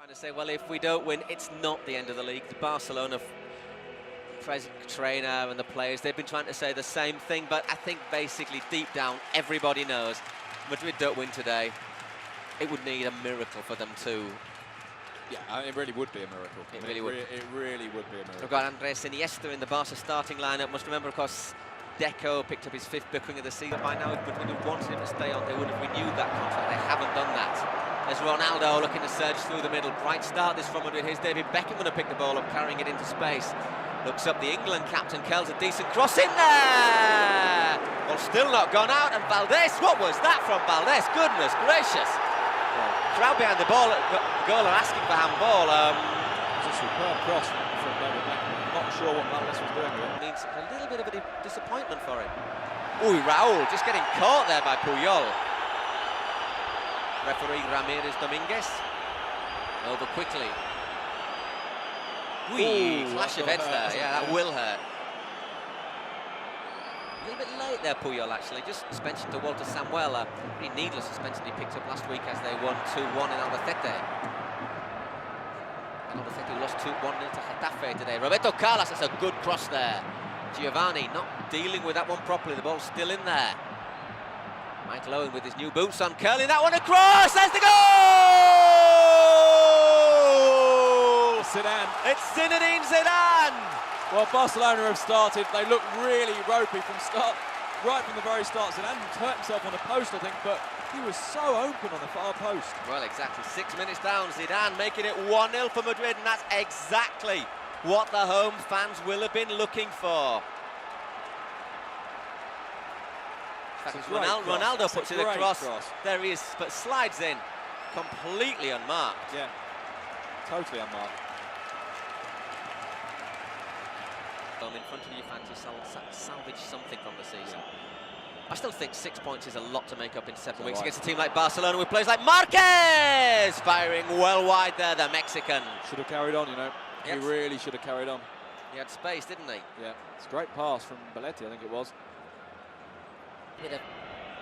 To say, well, if we don't win, it's not the end of the league. The Barcelona trainer and the players, they've been trying to say the same thing, but I think basically deep down, everybody knows Madrid don't win today. It would need a miracle for them to... Yeah, it really would be a miracle. It really would. It really would be a miracle. We've got Andres Iniesta in the Barca starting lineup. Must remember, of course, Deco picked up his 5th booking of the season. By now, if Madrid had wanted him to stay on, they would have renewed that contract. They haven't done that. There's Ronaldo looking to surge through the middle. Bright start this from Madrid. Here's David Beckham going to pick the ball up, carrying it into space. Looks up, the England captain curls a decent cross in there! Well, still not gone out, and Valdés, what was that from Valdés? Goodness gracious! Crowd behind the ball, the goal are asking for handball. It's a superb cross from David Beckham. I'm not sure what Valdés was doing with it. Means a little bit of a disappointment for him. Ooh, Raúl just getting caught there by Puyol. Referee Ramírez Domínguez. Over quickly. Clash of heads there. Yeah, that will hurt. A little bit late there, Puyol, actually. Just suspension to Walter Samuel. A pretty needless suspension he picked up last week as they won 2-1 in Albacete. Albacete lost 2-1 to Getafe today. Roberto Carlos, that's a good cross there. Giovanni not dealing with that one properly. The ball's still in there. Michael Owen with his new boots on, curling that one across. There's the goal! Zidane. It's Zinedine Zidane! Well, Barcelona have started. They look really ropey from start, right from the very start. Zidane hurt himself on the post, I think, but he was so open on the far post. Well, exactly. 6 minutes down, Zidane making it 1-0 for Madrid, and that's exactly what the home fans will have been looking for. Ronaldo puts it across. There he is, but slides in completely unmarked. Yeah, totally unmarked. In front of you, fancy salvage something from the season. I still think 6 points is a lot to make up in 7 weeks against a team like Barcelona with players like Marquez firing well wide there, the Mexican. Should have carried on, you know. Yes. He really should have carried on. He had space, didn't he? Yeah, it's a great pass from Belletti, I think it was. Bit of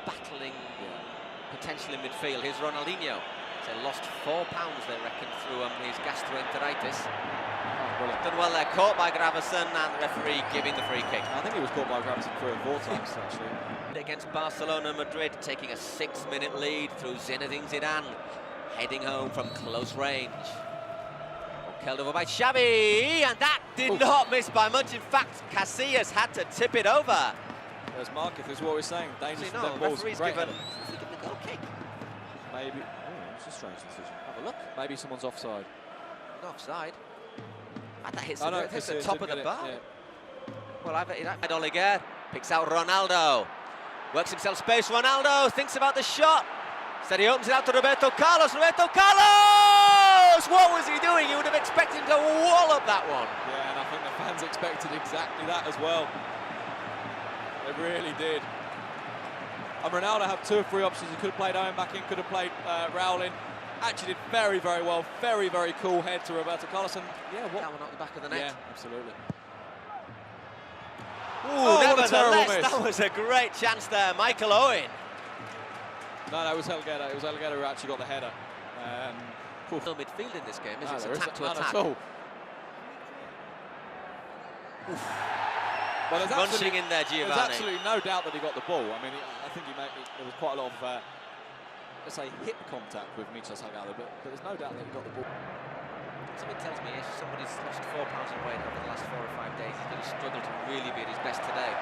battling potential in midfield. Here's Ronaldinho. They lost £4, they reckon, through his gastroenteritis. Done well there, caught by Gravesen, and the referee giving the free kick. I think he was caught by Gravesen 3 or 4 times, actually. Against Barcelona, Madrid taking a 6-minute lead through Zinedine Zidane, heading home from close range. Curled over by Xavi, and that did not miss by much. In fact, Casillas had to tip it over. There's Marquez, is what we're saying. Dangerous for them the balls. referee's given the goal kick. Maybe. Oh, it's a strange decision. Have a look. Maybe someone's offside. Not offside. And that hits, hits the it top of the bar. Yeah. Well, Oliger picks out Ronaldo. Works himself space. Ronaldo thinks about the shot. Instead, he opens it out to Roberto Carlos. Roberto Carlos! What was he doing? You would have expected him to wallop that one. Yeah, and I think the fans expected exactly that as well. They really did. And Ronaldo had 2 or 3 options. He could have played Owen back in, could have played Raúl in. Actually did very, very well. Very, very cool head to Roberto Carlos. And yeah, what? That one out the back of the net. Yeah, absolutely. Ooh, nevertheless, that was a great chance there. Michael Owen. No, it was Helguera. It was Helguera who actually got the header. No midfield in this game, is it? It's attack to attack. At all. Well, Munching in there, Giovanni. There's absolutely no doubt that he got the ball. I mean, I think there was quite a lot of, let's say, hip contact with Michel Salgado, but there's no doubt that he got the ball. Something tells me if somebody's lost 4 pounds in weight over the last 4 or 5 days, he's going to struggle to really be at his best today.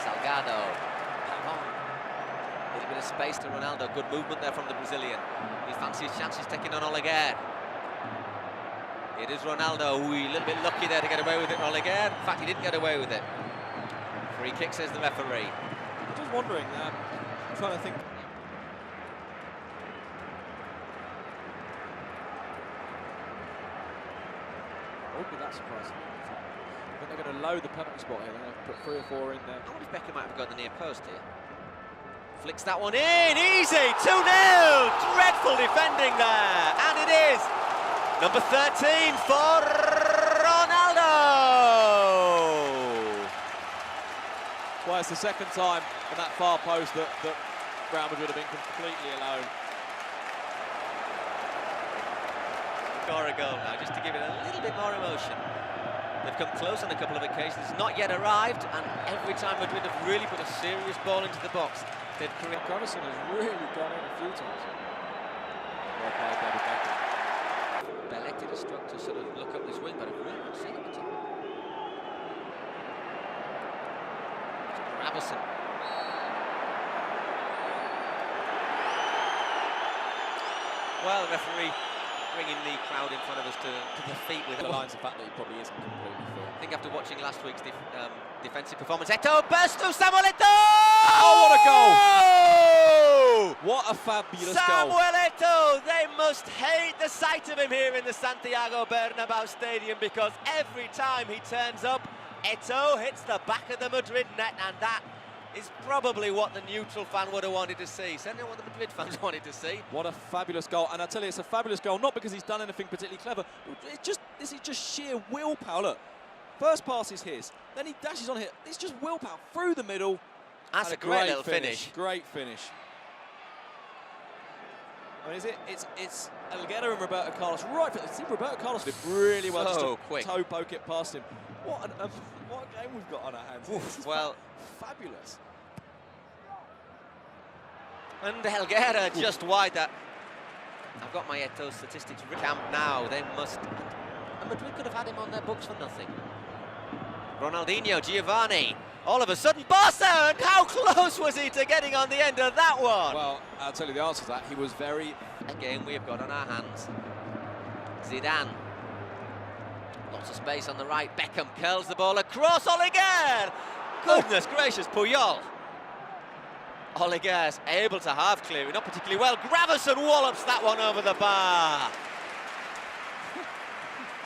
Salgado. Pavon. A little bit of space to Ronaldo. Good movement there from the Brazilian. He fancies chances taking on Oliger. It is Ronaldo, a little bit lucky there to get away with it. Oliger, in fact, he didn't get away with it. Free kick, says the referee. I'm just wondering, I'm trying to think. I wouldn't be that surprised. I think they're going to load the penalty spot here. They're going to put 3 or 4 in there. I wonder if Beckham might have got the near post here. Flicks that one in, easy, 2-0. Dreadful defending there, and it is number 13 for Ronaldo. Well, it's the second time in that far post that Real Madrid have been completely alone. Score a goal now, just to give it a little bit more emotion. They've come close on a couple of occasions, not yet arrived, and every time Madrid have really put a serious ball into the box, they've created... Gravison has really gone in a few times. Well played, David Beckham. Belletti has struck to sort of look up this wing, but I've really not seen him at all. Gravison. Well, the referee bringing the crowd in front of us to the feet with the lines of fact that he probably isn't completely fit. I think after watching last week's defensive performance, Eto'o burst to Samuel Eto'o! Oh, what a goal! What a fabulous goal. Samuel Eto'o! They must hate the sight of him here in the Santiago Bernabeu Stadium, because every time he turns up, Eto'o hits the back of the Madrid net, and that is probably what the neutral fan would have wanted to see. Certainly what the Madrid fans wanted to see. What a fabulous goal. And I tell you, it's a fabulous goal, not because he's done anything particularly clever. This is just sheer willpower. Look, first pass is his. Then he dashes on here. It's just willpower through the middle. That's a great little finish. Great finish. I mean, it's Elguera and Roberto Carlos right for see Roberto Carlos did really well just to quick toe poke it past him. What a game we've got on our hands. Oof, well, fabulous. And Elguera just wide that. I've got my Eto'o statistics. Camp now, they must. And Madrid could have had him on their books for nothing. Ronaldinho, Giovanni. All of a sudden, Barca, and how close was he to getting on the end of that one? Well, I'll tell you the answer to that. He was very... A game we have got on our hands. Zidane. Lots of space on the right. Beckham curls the ball across. Oliger! Goodness gracious, Puyol. Oliger's able to half clear it, not particularly well. Gravison wallops that one over the bar.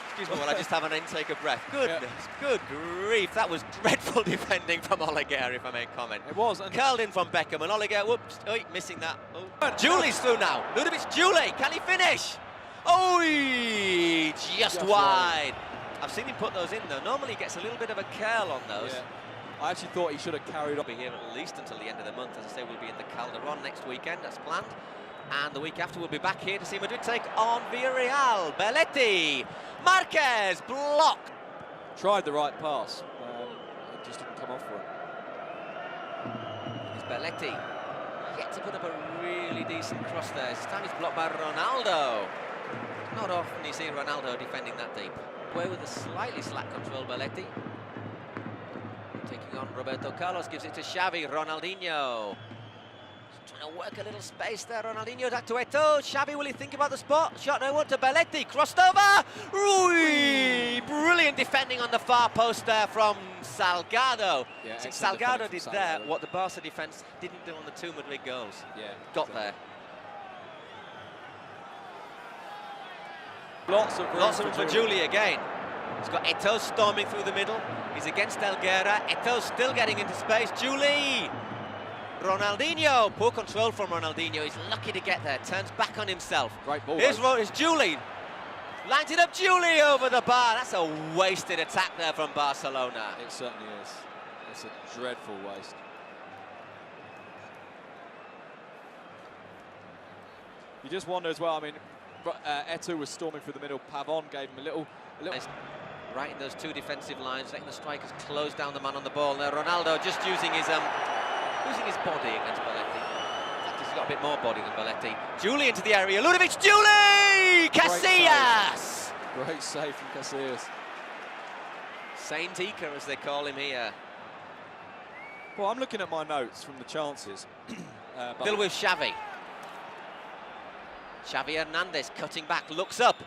Excuse me while I just have an intake of breath. Goodness, good grief. That was dreadful defending from Oliger, if I may comment. It was. Curled in from Beckham, and Oliger, whoops, missing that. Oh. Julie's through now. Ludovic Julie, can he finish? Oh, just wide. I've seen him put those in, though. Normally he gets a little bit of a curl on those. Yeah. I actually thought he should have carried on. We'll be here at least until the end of the month. As I say, we'll be in the Calderon next weekend, that's planned. And the week after, we'll be back here to see Madrid take on Villarreal. Belletti, Marquez, blocked. Tried the right pass. It just didn't come off for him. It's Belletti. Yet to put up a really decent cross there. This time he's blocked by Ronaldo. Not often you see Ronaldo defending that deep. Away with a slightly slack control, Belletti. Taking on Roberto Carlos, gives it to Xavi, Ronaldinho. Trying to work a little space there, Ronaldinho, back to Eto'o. Xavi, will he think about the spot? Shot no one to Belletti, crossed over. Rui! Brilliant defending on the far post there from Salgado. Yeah, Salgado did there what the Barca defence didn't do on the two Madrid goals. Yeah, got there. Lots of room for Julie again. He's got Eto'o storming through the middle. He's against Elguera. Eto'o still getting into space. Julie! Ronaldinho. Poor control from Ronaldinho. He's lucky to get there. Turns back on himself. Great ball. Here's Julie. Lines it up. Julie over the bar. That's a wasted attack there from Barcelona. It certainly is. It's a dreadful waste. You just wonder as well, I mean, Eto'o was storming through the middle. Pavon gave him a little... Right in those two defensive lines, letting the strikers close down the man on the ball. Now Ronaldo just using his body against Belletti. In fact, he's got a bit more body than Belletti. Julie into the area. Ludovic Julie! Casillas! Great save from Casillas. Saint Iker, as they call him here. Well, I'm looking at my notes from the chances. Still with Xavi. Xavi Hernandez cutting back, looks up.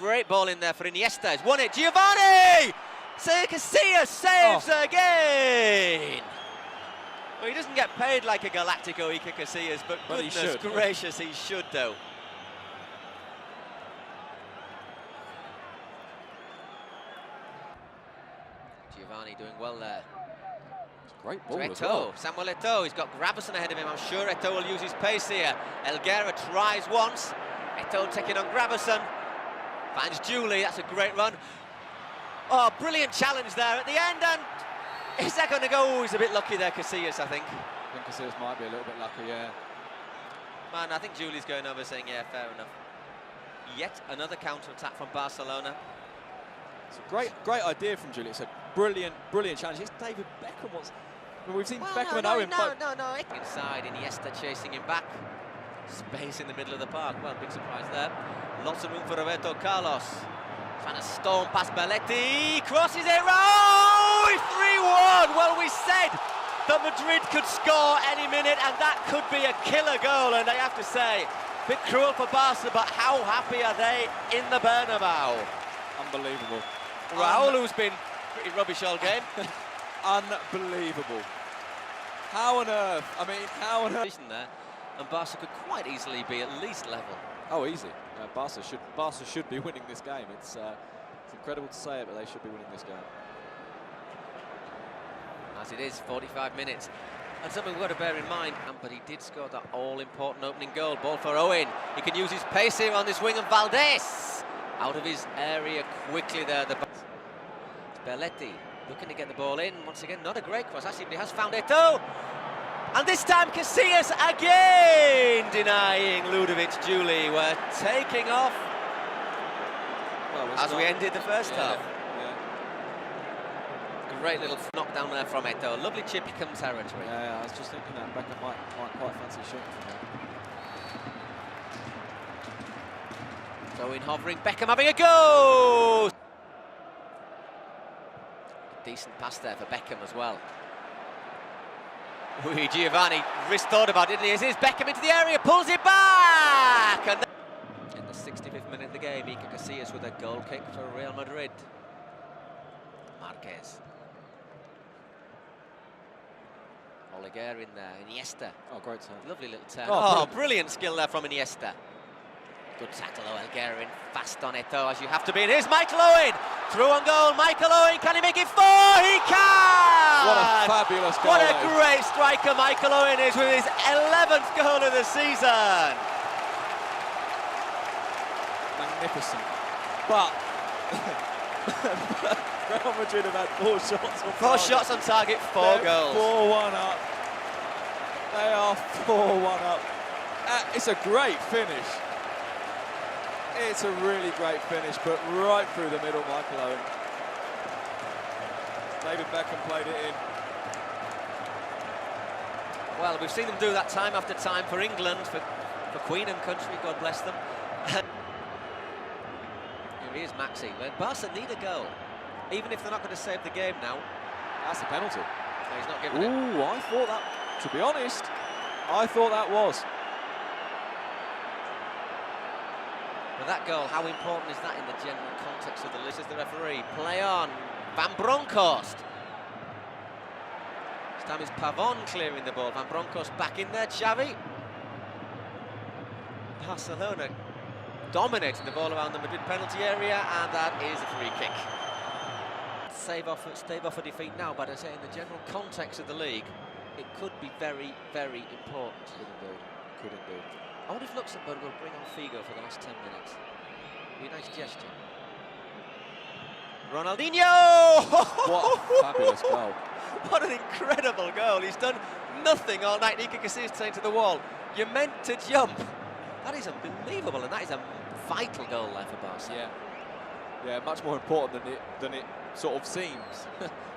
Great ball in there for Iniesta. He's won it. Giovanni! Casillas saves again. Well, he doesn't get paid like a Galactico Iker Casillas, but goodness gracious, he should do. Giovanni doing well there. Great ball as Eto'o, well. Samuel Eto'o, he's got Gravison ahead of him. I'm sure Eto'o will use his pace here. Elguera tries once. Eto'o taking on Gravison. Finds Julie, that's a great run. Oh, brilliant challenge there at the end, and is that going to go? Oh, he's a bit lucky there, Casillas, I think. I think Casillas might be a little bit lucky, yeah. Man, I think Julie's going over saying, yeah, fair enough. Yet another counter-attack from Barcelona. It's a great idea from Julie. It's a brilliant challenge. It's David Beckham. We've seen Beckham and Owen. No. Inside, Iniesta chasing him back. Space in the middle of the park. Well, big surprise there. Lots of room for Roberto Carlos. Trying to storm past Belletti. Crosses it. Oh, 3-1. Well, we said that Madrid could score any minute, and that could be a killer goal. And I have to say, a bit cruel for Barca, but how happy are they in the Bernabeu? Unbelievable. Raul, who's been pretty rubbish all game. Unbelievable. How on earth? I mean, how on earth? There, and Barca could quite easily be at least level. Oh, easy. Barca should be winning this game. It's incredible to say it, but they should be winning this game. As it is, 45 minutes. And something we've got to bear in mind, but he did score that all-important opening goal. Ball for Owen. He can use his pace here on this wing, and Valdés out of his area quickly there. It's Belletti looking to get the ball in. Once again, not a great cross. Actually, but he has found Eto'o. And this time Casillas again denying Ludovic Juli. We're taking off as we ended the first half. Great little knockdown there from Eto'o. Lovely chip, come territory. Yeah, I was just thinking that Beckham might quite fancy shooting from there. Owen hovering, Beckham having a go! Decent pass there for Beckham as well. Giovanni, wrist thought about it, didn't he? As is Beckham into the area, pulls it back! And in the 65th minute of the game, Iker Casillas with a goal kick for Real Madrid. Marquez. Oleguer in there, Iniesta. Oh, great turn. Lovely little turn. Oh, brilliant skill there from Iniesta. Good tackle, Oleguer in fast on Eto'o, as you have to be. And here's Michael Owen. Through on goal, Michael Owen. Can he make it 4? He can! What a fabulous goal. What a great striker Michael Owen is with his 11th goal of the season. Magnificent. But Real Madrid have had 4 shots on target. 4 shots on target, 4 goals. 4-1 up. They are 4-1 up. It's a great finish. It's a really great finish, but right through the middle, Michael Owen. David Beckham played it in. Well, we've seen them do that time after time for England, for Queen and country, God bless them. Here he is, Maxi. Barca need a goal, even if they're not going to save the game now. That's a penalty. No, he's not giving it. Ooh, I thought that, to be honest, I thought that was. But that goal, how important is that in the general context of the list? As the referee, play on, Van Bronckhorst. This time it's Pavon clearing the ball. Van Bronckhorst back in there, Xavi. Barcelona dominating the ball around the Madrid penalty area, and that is a free kick. Stave off a defeat now, but I say in the general context of the league, it could be very, very important. Could indeed. I wonder if Luxembourg will bring on Figo for the last 10 minutes. Be a nice gesture. Ronaldinho! What a fabulous goal. What an incredible goal. He's done nothing all night. Iker Casillas saying to the wall, you're meant to jump. That is unbelievable, and that is a vital goal there for Barca. Yeah, much more important than it sort of seems.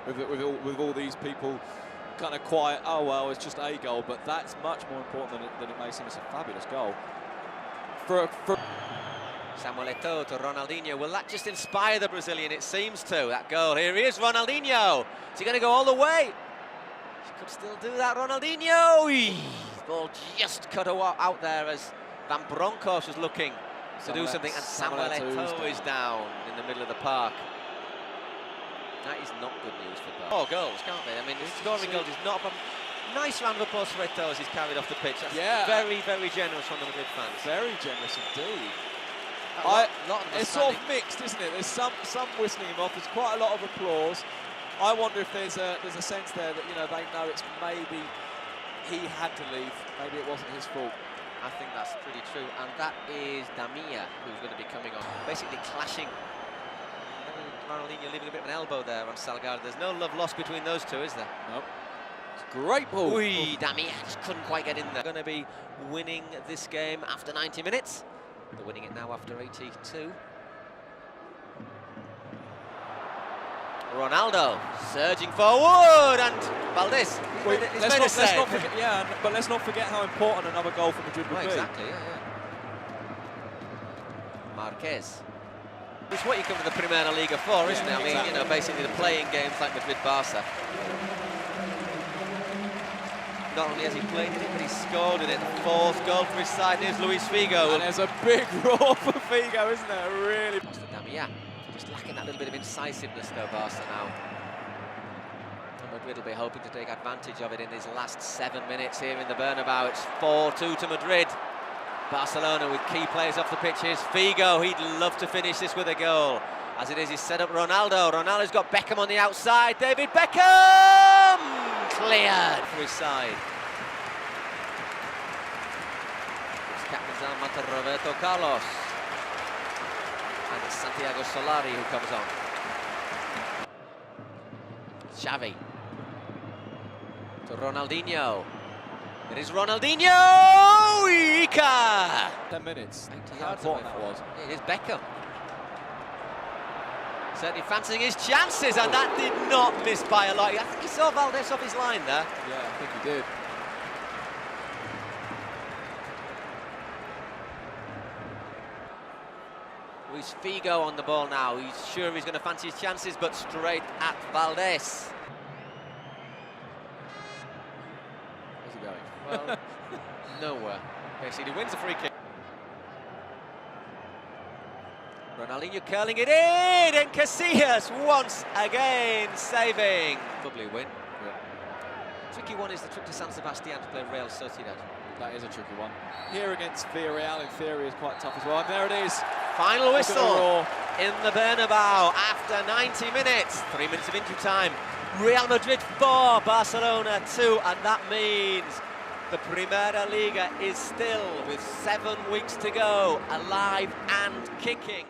with all these people kind of quiet, oh well, it's just a goal, but that's much more important than it may seem. It's a fabulous goal. Samuel Eto'o to Ronaldinho. Will that just inspire the Brazilian? It seems to, that goal. Here he is, Ronaldinho. Is he going to go all the way? He could still do that, Ronaldinho. Ball just cut out there as Van Bronckhorst was looking to do something, and Samuel Eto'o is down in the middle of the park. That is not good news for Barca. 4 goals, can't they? I mean, scoring goals is not a problem. Nice round of applause for Eto'o as he's carried off the pitch. That's very, very generous from the Madrid fans. Very generous indeed. It's sort of mixed, isn't it? There's some whistling him off. There's quite a lot of applause. I wonder if there's a sense there that they know it's maybe he had to leave. Maybe it wasn't his fault. I think that's pretty true, and that is Damia who's going to be coming on, basically clashing. Ronaldinho leaving a bit of an elbow there on Salgado. There's no love lost between those two, is there? Nope. It's a great ball. Damia just couldn't quite get in there. Going to be winning this game after 90 minutes. They're winning it now after 82. Ronaldo surging forward, and Valdés. But let's not forget how important another goal for Madrid would be. Exactly, yeah. Marquez. It's what you come to the Primera Liga for, isn't it? I mean, exactly. you know, basically the playing games like Madrid-Barca. Not only has he played in it, but he's scored in it. The fourth goal for his side. Here's Luis Figo. And there's a big roar for Figo, isn't there? Really. Just lacking that little bit of incisiveness though, Barca now. And Madrid will be hoping to take advantage of it in these last 7 minutes here in the Bernabeu. It's 4-2 to Madrid. Barcelona with key players off the pitches. Figo, he'd love to finish this with a goal. As it is, he's set up Ronaldo. Ronaldo's got Beckham on the outside. David Beckham! Cleared for his side. It's captain's armband to Roberto Carlos. And it's Santiago Solari who comes on. Xavi. To Ronaldinho. It is Ronaldinho! Ika! 10 minutes. 80 How yards important that was. It is Beckham. Certainly fancying his chances, and that did not miss by a lot. I think he saw Valdés off his line there. Yeah, I think he did. Luis Figo on the ball now. He's sure he's going to fancy his chances, but straight at Valdés. Where's he going? Well, nowhere. Basically wins a free kick. Ronaldinho curling it in, and Casillas once again saving. Lovely win. Yeah. Tricky one is the trip to San Sebastian to play Real Sociedad. That is a tricky one. Here against Villarreal, in theory, is quite tough as well. And there it is. Final whistle in the Bernabeu after 90 minutes. 3 minutes of injury time. Real Madrid 4, Barcelona 2, and that means the Primera Liga is still, with 7 weeks to go, alive and kicking.